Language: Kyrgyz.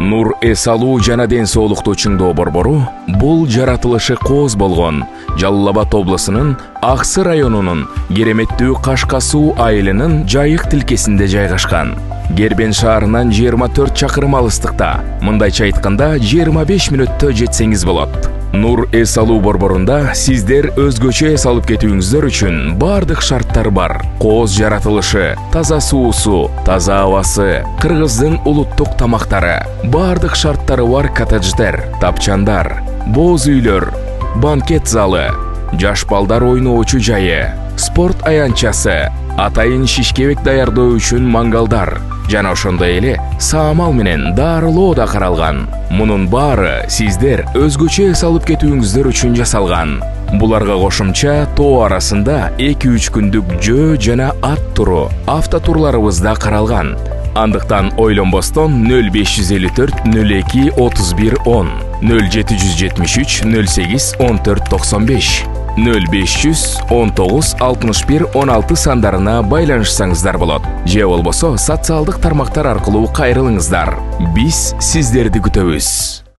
Нур эс алуу жана ден соолукту чыңдоо борбору бул жаратылышы кооз болгон Жалал Абад облусунун Аксы районунун кереметтүү Кашка суу айылынын жайык тилкесинде жайгашкан. Гербен шаарынан 24 чакырым алыстыкта, мындайча айтканда 25 мүнөттө жетсеңиз болот. Нур эс алуу борборунда сиздер өзгөчө эс алып кетүүңүздөр үчүн бардык шарттар бар. Кооз жаратылышы, таза суусу, таза абасы, кыргыздын улуттук тамактары, бардык шарттары бар коттедждер, тапчандар, боз үйлөр, банкет залы, жаш балдар ойноочу жайы, спорт аянтчасы, атайын шишкебек даярдоо үчүн мангалдар жана ошондой эле саамал менен дарылоо да каралган. Мунун баары сиздер өзгөчө эс алып кетүүңүздөр үчүн жасалган. Буларга кошумча тоо арасында 2-3 күндүк жөө жана ат туру, автотурларыбыз да каралган. Андыктан ойлонбостон 0554 02 31 10, 0773 08 14 95, 0500 19 61 16 сандарына байланышсаңыздар болот. Же болбосо социалдык тармактар аркылуу кайрылыңыздар. Биз сиздерди күтөбүз.